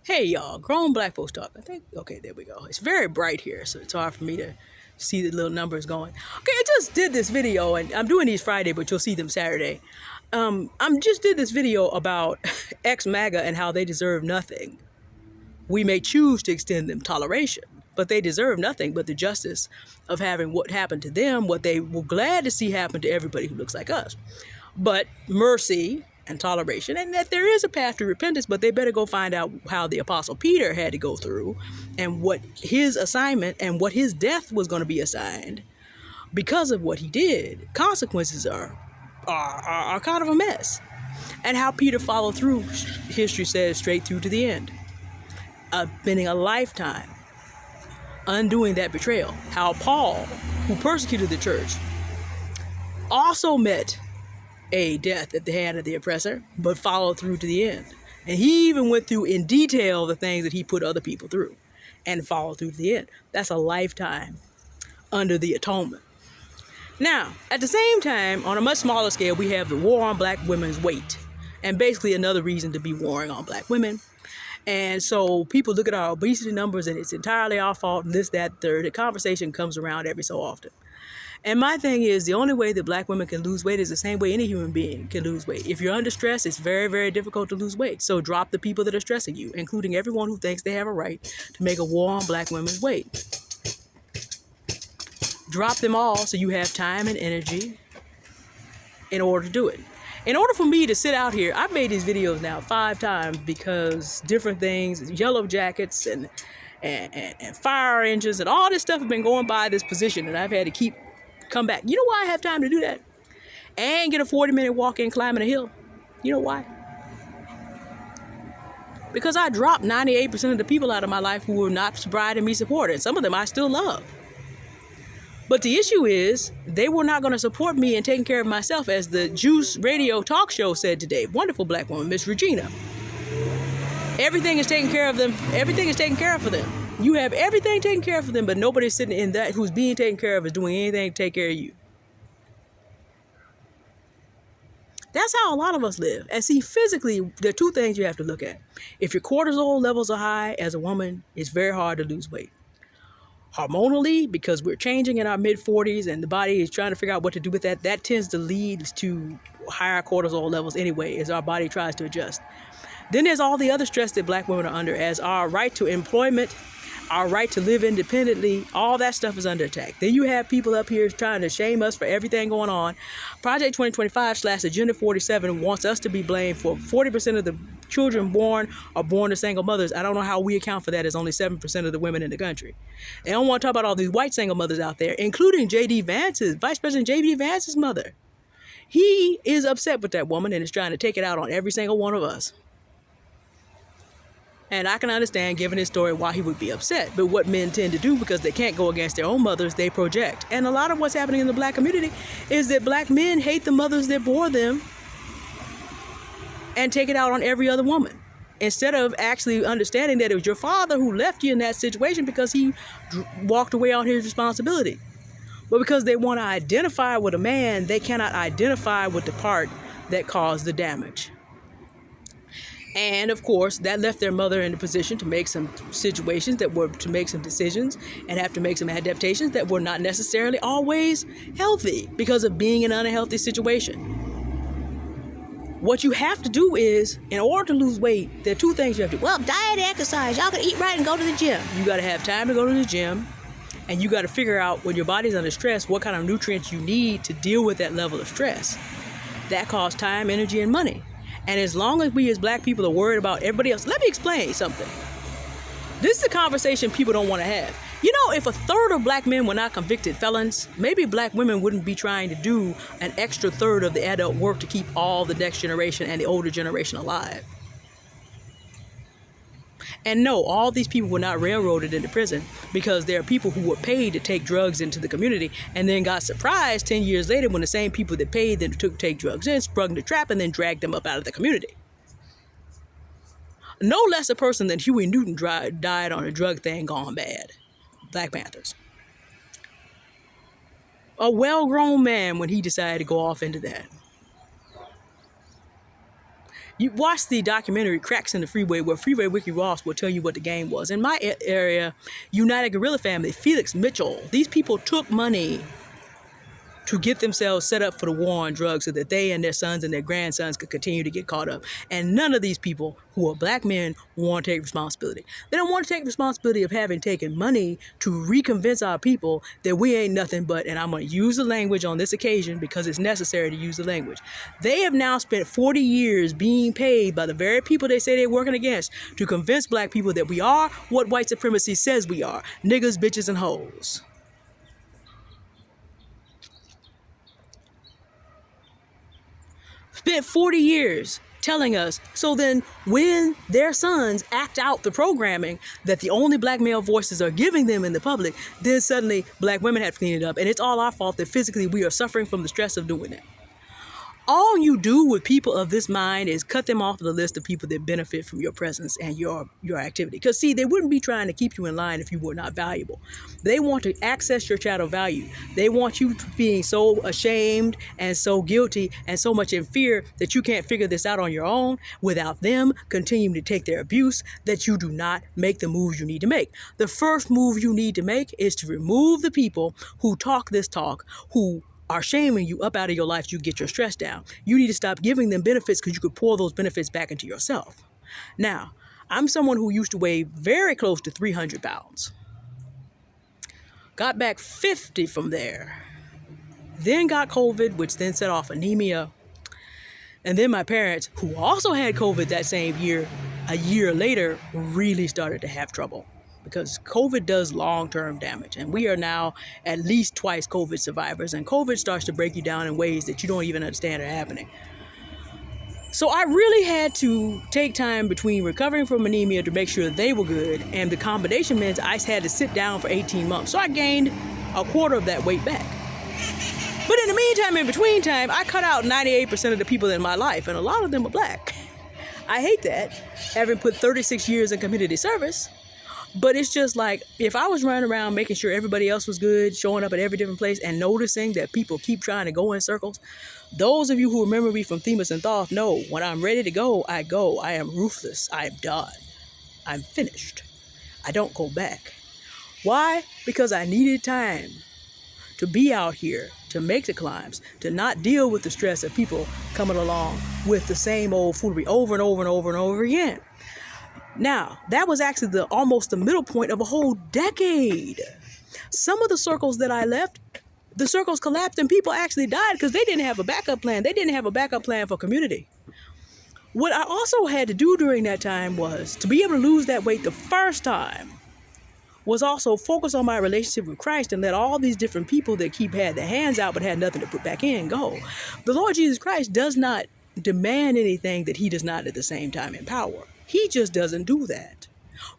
Hey y'all, grown black folks talk. I think, okay, there we go. It's very bright here, so it's hard for me to see the little numbers going. Okay, I just did this video, and I'm doing these Friday, but you'll see them Saturday. I just did this video about ex-MAGA and how they deserve nothing. We may choose to extend them toleration, but they deserve nothing but the justice of having what happened to them, what they were glad to see happen to everybody who looks like us. But mercy and toleration, and that there is a path to repentance, but they better go find out how the Apostle Peter had to go through and what his assignment and what his death was going to be assigned because of what he did. Consequences are kind of a mess. And how Peter followed through, history says, straight through to the end. Spending a lifetime undoing that betrayal. How Paul, who persecuted the church, also met a death at the hand of the oppressor, but followed through to the end. And he even went through in detail the things that he put other people through and followed through to the end. That's a lifetime under the atonement. Now, at the same time, on a much smaller scale, we have the war on black women's weight, and basically another reason to be warring on black women. And so people look at our obesity numbers and it's entirely our fault, and this, that, third. The conversation comes around every so often. And my thing is, the only way that black women can lose weight is the same way any human being can lose weight. If you're under stress, it's very, very difficult to lose weight. So drop the people that are stressing you, including everyone who thinks they have a right to make a war on black women's weight. Drop them all so you have time and energy in order to do it. In order for me to sit out here, I've made these videos now 5 times because different things, yellow jackets and fire engines and all this stuff have been going by this position, and I've had to come back. You know why I have time to do that? And get a 40-minute walk in climbing a hill? You know why? Because I dropped 98% of the people out of my life who were not providing me support, and some of them I still love. But the issue is, they were not going to support me in taking care of myself, as the Juice radio talk show said today. Wonderful black woman, Miss Regina. Everything is taken care of them. Everything is taken care of for them. You have everything taken care of for them, but nobody's sitting in that who's being taken care of is doing anything to take care of you. That's how a lot of us live. And see, physically, there are 2 things you have to look at. If your cortisol levels are high as a woman, it's very hard to lose weight. Hormonally, because we're changing in our mid-40s and the body is trying to figure out what to do with that, that tends to lead to higher cortisol levels anyway as our body tries to adjust. Then there's all the other stress that black women are under, as our right to employment, our right to live independently, all that stuff is under attack. Then you have people up here trying to shame us for everything going on. Project 2025/Agenda 47 wants us to be blamed for 40% of the children born are born to single mothers. I don't know how we account for that as only 7% of the women in the country. They don't want to talk about all these white single mothers out there, including Vice President J.D. Vance's mother. He is upset with that woman and is trying to take it out on every single one of us. And I can understand, given his story, why he would be upset. But what men tend to do, because they can't go against their own mothers, they project. And a lot of what's happening in the black community is that black men hate the mothers that bore them and take it out on every other woman, instead of actually understanding that it was your father who left you in that situation because he walked away on his responsibility. But because they want to identify with a man, they cannot identify with the part that caused the damage. And of course, that left their mother in a position to make some situations to make some decisions and have to make some adaptations that were not necessarily always healthy because of being in an unhealthy situation. What you have to do is, in order to lose weight, there are 2 things you have to do. Well, diet, exercise. Y'all can eat right and go to the gym. You got to have time to go to the gym, and you got to figure out, when your body's under stress, what kind of nutrients you need to deal with that level of stress. That costs time, energy, and money. And as long as we as black people are worried about everybody else, let me explain something. This is a conversation people don't want to have. You know, if 1/3 of black men were not convicted felons, maybe black women wouldn't be trying to do an extra 1/3 of the adult work to keep all the next generation and the older generation alive. And no, all these people were not railroaded into prison because there are people who were paid to take drugs into the community and then got surprised 10 years later when the same people that paid them to take drugs in sprung the trap and then dragged them up out of the community. No less a person than Huey Newton died on a drug thing gone bad. Black Panthers. A well-grown man when he decided to go off into that. You watch the documentary Cracks in the Freeway, where Freeway Ricky Ross will tell you what the game was. In my area, United Guerrilla Family, Felix Mitchell, these people took money to get themselves set up for the war on drugs so that they and their sons and their grandsons could continue to get caught up. And none of these people who are black men want to take responsibility. They don't want to take responsibility of having taken money to reconvince our people that we ain't nothing but, and I'm going to use the language on this occasion because it's necessary to use the language. They have now spent 40 years being paid by the very people they say they're working against to convince black people that we are what white supremacy says we are: niggas, bitches, and hoes. Spent 40 years telling us, so then when their sons act out the programming that the only black male voices are giving them in the public, then suddenly black women have to clean it up, and it's all our fault that physically we are suffering from the stress of doing it. All you do with people of this mind is cut them off the list of people that benefit from your presence and your activity. Because, see, they wouldn't be trying to keep you in line if you were not valuable. They want to access your shadow value. They want you being so ashamed and so guilty and so much in fear that you can't figure this out on your own without them continuing to take their abuse, that you do not make the moves you need to make. The first move you need to make is to remove the people who talk this talk, who are shaming you up out of your life to get your stress down. You need to stop giving them benefits because you could pour those benefits back into yourself. Now, I'm someone who used to weigh very close to 300 pounds. Got back 50 from there. Then got COVID, which then set off anemia. And then my parents, who also had COVID that same year, a year later, really started to have trouble. Because COVID does long-term damage. And we are now at least twice COVID survivors. And COVID starts to break you down in ways that you don't even understand are happening. So I really had to take time between recovering from anemia to make sure they were good. And the combination meant I had to sit down for 18 months. So I gained a quarter of that weight back. But in the meantime, in between time, I cut out 98% of the people in my life. And a lot of them are black. I hate that, having put 36 years in community service. But it's just like, if I was running around making sure everybody else was good, showing up at every different place, and noticing that people keep trying to go in circles, those of you who remember me from Themis and Thoth know, when I'm ready to go, I go. I am ruthless. I am done. I'm finished. I don't go back. Why? Because I needed time to be out here, to make the climbs, to not deal with the stress of people coming along with the same old foolery over and over and over and over again. Now, that was actually almost the middle point of a whole decade. Some of the circles that I left, the circles collapsed and people actually died because they didn't have a backup plan. They didn't have a backup plan for community. What I also had to do during that time was, to be able to lose that weight the first time, was also focus on my relationship with Christ and let all these different people that had their hands out but had nothing to put back in go. The Lord Jesus Christ does not demand anything that he does not at the same time empower. He just doesn't do that.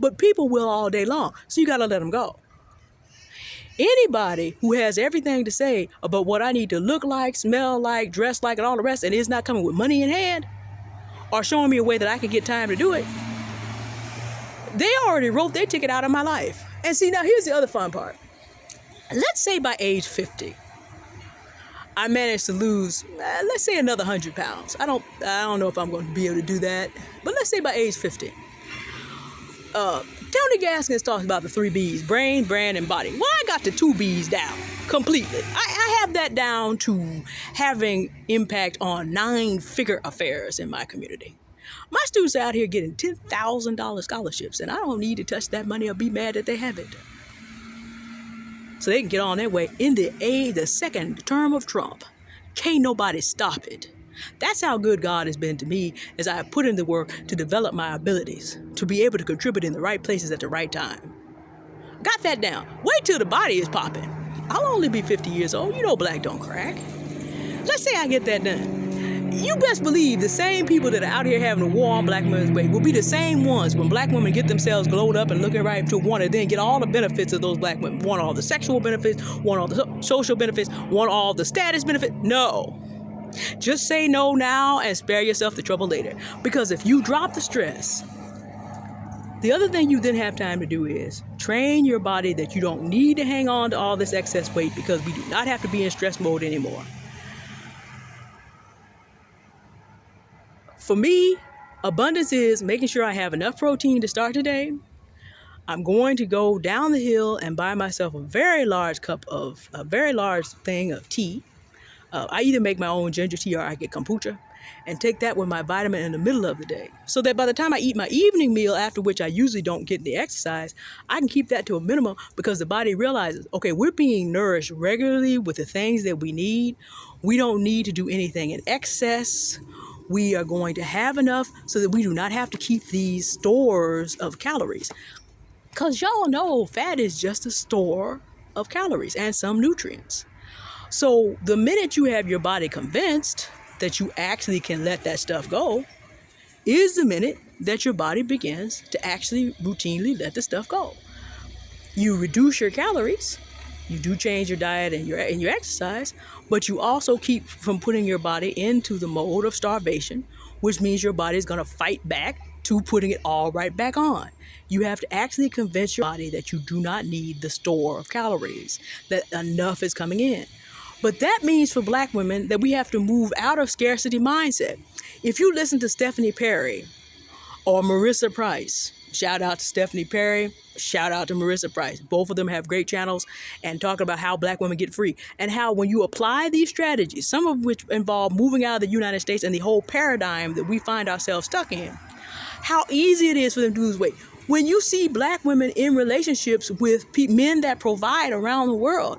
But people will all day long. So you got to let them go. Anybody who has everything to say about what I need to look like, smell like, dress like, and all the rest, and is not coming with money in hand, or showing me a way that I can get time to do it, they already wrote their ticket out of my life. And see, now here's the other fun part. Let's say by age 50, I managed to lose, let's say another 100 pounds. I don't know if I'm going to be able to do that, but let's say by age 50. Tony Gaskins talks about the 3 B's, brain, brand, and body. Well, I got the 2 B's down completely. I have that down to having impact on 9-figure affairs in my community. My students are out here getting $10,000 scholarships, and I don't need to touch that money or be mad that they have it. So they can get on their way in the second term of Trump. Can't nobody stop it. That's how good God has been to me, as I have put in the work to develop my abilities, to be able to contribute in the right places at the right time. Got that down. Wait till the body is popping. I'll only be 50 years old. You know black don't crack. Let's say I get that done. You best believe the same people that are out here having a war on black women's weight will be the same ones when black women get themselves glowed up and looking right to want to then get all the benefits of those black women. Want all the sexual benefits, want all the social benefits, want all the status benefits. No. Just say no now and spare yourself the trouble later. Because if you drop the stress, the other thing you then have time to do is train your body that you don't need to hang on to all this excess weight, because we do not have to be in stress mode anymore. for me, abundance is making sure I have enough protein to start today. I'm going to go down the hill and buy myself a very large thing of tea. I either make my own ginger tea or I get kombucha and take that with my vitamin in the middle of the day. So that by the time I eat my evening meal, after which I usually don't get the exercise, I can keep that to a minimum because the body realizes, okay, we're being nourished regularly with the things that we need. We don't need to do anything in excess. We are going to have enough so that we do not have to keep these stores of calories. Because y'all know fat is just a store of calories and some nutrients. So the minute you have your body convinced that you actually can let that stuff go is the minute that your body begins to actually routinely let the stuff go. You reduce your calories, you do change your diet and your exercise, but you also keep from putting your body into the mode of starvation, which means your body is going to fight back to putting it all right back on. You have to actually convince your body that you do not need the store of calories, that enough is coming in. But that means for Black women that we have to move out of scarcity mindset. If you listen to Stephanie Perry or Marissa Price, shout out to Stephanie Perry, shout out to Marissa Price. Both of them have great channels and talk about how Black women get free and how when you apply these strategies, some of which involve moving out of the United States and the whole paradigm that we find ourselves stuck in, how easy it is for them to lose weight. When you see Black women in relationships with men that provide around the world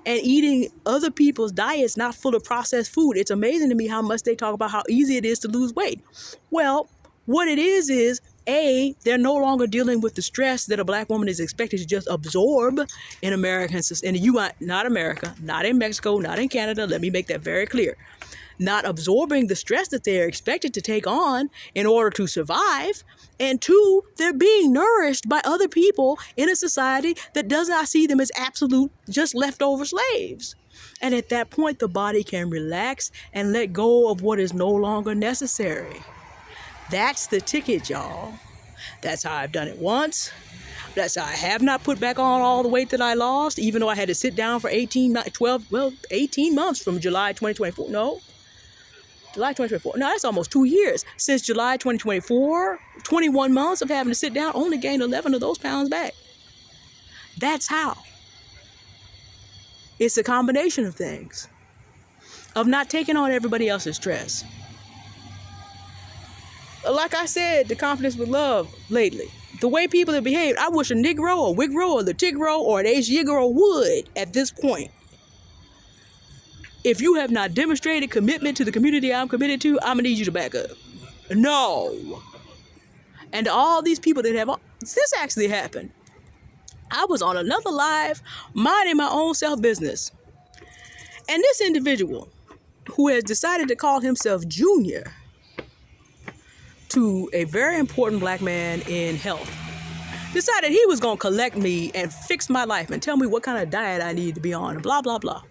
and eating other people's diets not full of processed food, it's amazing to me how much they talk about how easy it is to lose weight. Well, what it is A, they're no longer dealing with the stress that a Black woman is expected to just absorb in American society. In the U.S., not America, not in Mexico, not in Canada. Let me make that very clear. Not absorbing the stress that they're expected to take on in order to survive. And two, they're being nourished by other people in a society that does not see them as absolute, just leftover slaves. And at that point, the body can relax and let go of what is no longer necessary. That's the ticket, y'all. That's how I've done it once. That's how I have not put back on all the weight that I lost, even though I had to sit down for 18 months from July 2024. No, July 2024. No, that's almost 2 years. Since July 2024, 21 months of having to sit down, only gained 11 of those pounds back. That's how. It's a combination of things, of not taking on everybody else's stress. Like I said, the confidence with love lately. The way people have behaved, I wish a Negro, a Wigro, or Latigro, or an Asiagro would at this point. If you have not demonstrated commitment to the community I'm committed to, I'm going to need you to back up. No. And all these people that have, this actually happened. I was on another live, minding my own self business. And this individual, who has decided to call himself Junior to a very important Black man in health, decided he was going to collect me and fix my life and tell me what kind of diet I need to be on and blah, blah, blah.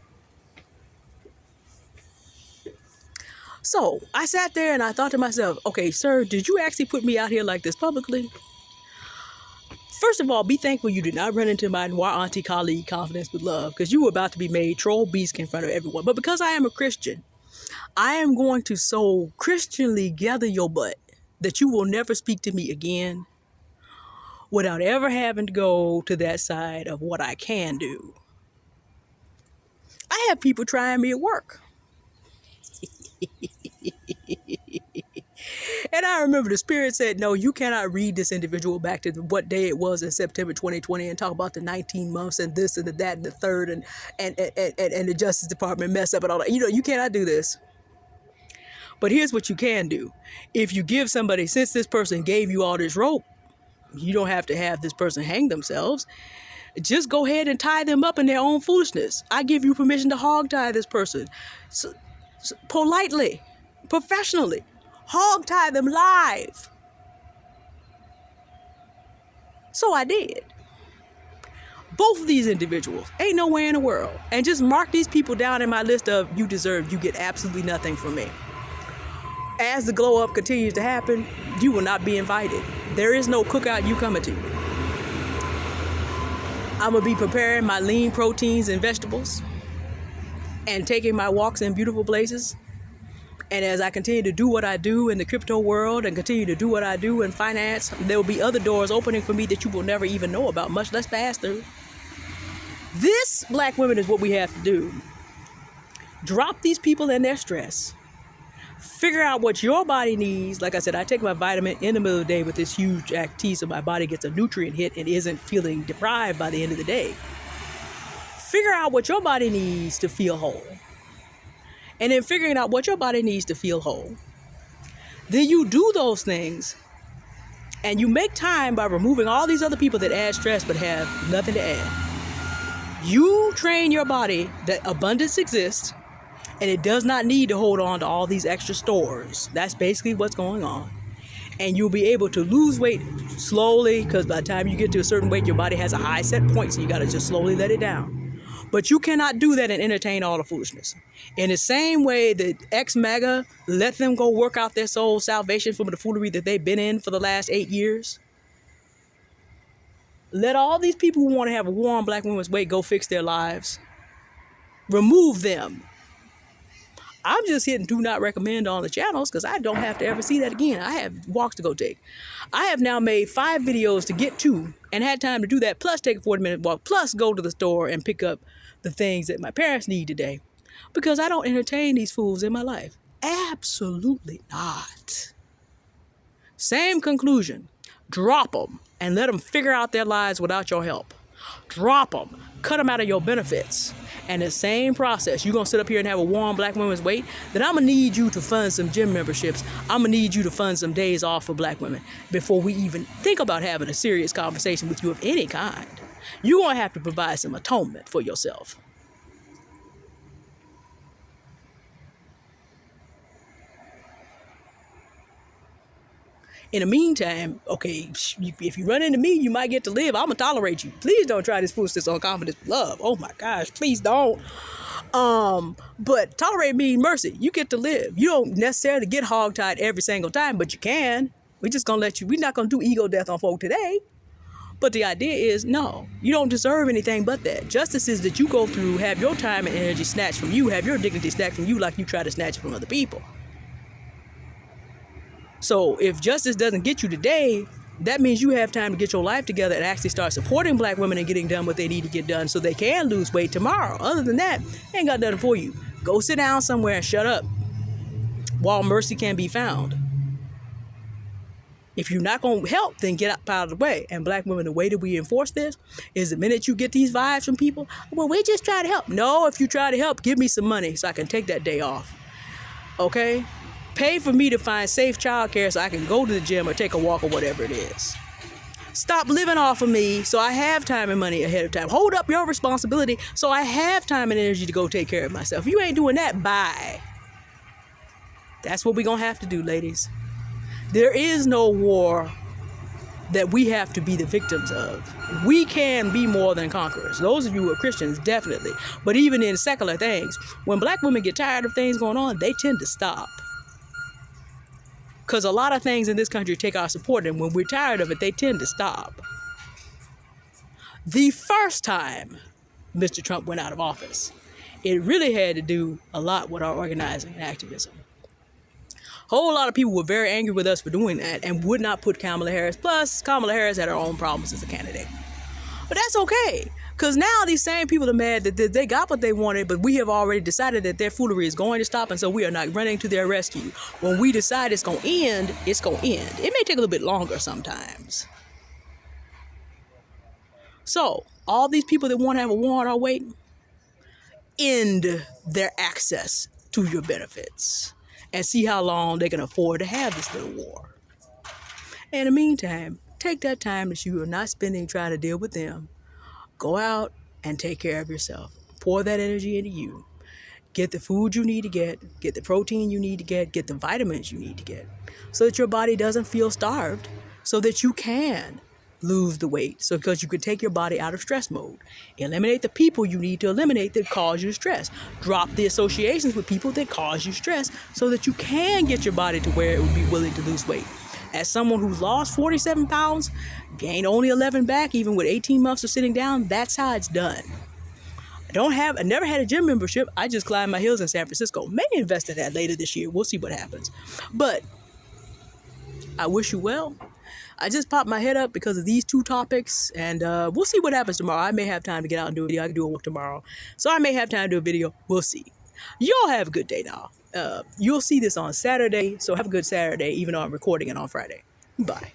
So I sat there and I thought to myself, okay, sir, did you actually put me out here like this publicly? First of all, be thankful you did not run into my noir auntie colleague, Confidence with Love, because you were about to be made troll beast in front of everyone. But because I am a Christian, I am going to so Christianly gather your butt that you will never speak to me again without ever having to go to that side of what I can do. I have people trying me at work. And I remember the Spirit said, no, you cannot read this individual back to what day it was in September 2020 and talk about the 19 months and this and the that and the third and the Justice Department mess up and all that. You know, you cannot do this. But here's what you can do. If you give somebody, since this person gave you all this rope, you don't have to have this person hang themselves. Just go ahead and tie them up in their own foolishness. I give you permission to hog tie this person. So politely, professionally. Hog tie them live. So I did. Both of these individuals, ain't nowhere in the world. And just mark these people down in my list of you deserve, you get absolutely nothing from me. As the glow up continues to happen, you will not be invited. There is no cookout you coming to. I'm going to be preparing my lean proteins and vegetables and taking my walks in beautiful places And as I continue to do what I do in the crypto world and continue to do what I do in finance, there will be other doors opening for me that you will never even know about, much less pass through. This, black women, is what we have to do. Drop these people and their stress. Figure out what your body needs. Like I said, I take my vitamin in the middle of the day with this huge tea so my body gets a nutrient hit and isn't feeling deprived by the end of the day. Figure out what your body needs to feel whole. And then figuring out what your body needs to feel whole. Then you do those things and you make time by removing all these other people that add stress but have nothing to add. You train your body that abundance exists and it does not need to hold on to all these extra stores. That's basically what's going on. And you'll be able to lose weight slowly, because by the time you get to a certain weight, your body has a high set point, so you got to just slowly let it down. But you cannot do that and entertain all the foolishness. In the same way that ex-MAGA let them go work out their soul salvation from the foolery that they've been in for the last 8 years, let all these people who want to have a war on black women's weight go fix their lives. Remove them. I'm just hitting do not recommend on the channels because I don't have to ever see that again. I have walks to go take. I have now made 5 videos to get to and had time to do that, plus take a 40-minute walk, plus go to the store and pick up the things that my parents need today, because I don't entertain these fools in my life. Absolutely not. Same conclusion. Drop them and let them figure out their lives without your help. Drop them. Cut them out of your benefits. And the same process, you're going to sit up here and have a war on black women's weight, then I'm going to need you to fund some gym memberships. I'm going to need you to fund some days off for black women before we even think about having a serious conversation with you of any kind. You're going to have to provide some atonement for yourself. In the meantime, okay, if you run into me, you might get to live. I'm going to tolerate you. Please don't try this foolishness on confidence love. Oh my gosh, please don't. But tolerate me mercy. You get to live. You don't necessarily get hogtied every single time, but you can. We're just going to let you. We're not going to do ego death on folk today. But the idea is, no, you don't deserve anything but that. Justice is that you go through, have your time and energy snatched from you, have your dignity snatched from you like you try to snatch it from other people. So if justice doesn't get you today, that means you have time to get your life together and actually start supporting black women and getting done what they need to get done so they can lose weight tomorrow. Other than that, ain't got nothing for you. Go sit down somewhere and shut up while mercy can be found. If you're not going to help, then get up out of the way. And black women, the way that we enforce this is the minute you get these vibes from people, well, we just try to help. No, if you try to help, give me some money so I can take that day off. Okay? Pay for me to find safe childcare so I can go to the gym or take a walk or whatever it is. Stop living off of me so I have time and money ahead of time. Hold up your responsibility so I have time and energy to go take care of myself. If you ain't doing that, bye. That's what we're going to have to do, ladies. There is no war that we have to be the victims of. We can be more than conquerors. Those of you who are Christians, definitely. But even in secular things, when black women get tired of things going on, they tend to stop. Because a lot of things in this country take our support, and when we're tired of it, they tend to stop. The first time Mr. Trump went out of office, it really had to do a lot with our organizing and activism. A whole lot of people were very angry with us for doing that and would not put Kamala Harris. Plus, Kamala Harris had her own problems as a candidate. But that's okay, because now these same people are mad that they got what they wanted, but we have already decided that their foolery is going to stop, and so we are not running to their rescue. When we decide it's going to end, it's going to end. It may take a little bit longer sometimes. So, all these people that want to have a war on our weight, end their access to your benefits and see how long they can afford to have this little war. In the meantime, take that time that you are not spending trying to deal with them. Go out and take care of yourself. Pour that energy into you. Get the food you need to get the protein you need to get the vitamins you need to get, so that your body doesn't feel starved, so that you can lose the weight, so because you can take your body out of stress mode. Eliminate the people you need to eliminate that cause you stress. Drop the associations with people that cause you stress, so that you can get your body to where it would be willing to lose weight. As someone who's lost 47 pounds, gained only 11 back, even with 18 months of sitting down, that's how it's done. I never had a gym membership. I just climbed my heels in San Francisco. May invest in that later this year. We'll see what happens. But I wish you well. I just popped my head up because of these two topics, and we'll see what happens tomorrow. I may have time to get out and do a video. I can do a walk tomorrow, so I may have time to do a video. We'll see. Y'all have a good day now. You'll see this on Saturday, so have a good Saturday, even though I'm recording it on Friday. Bye.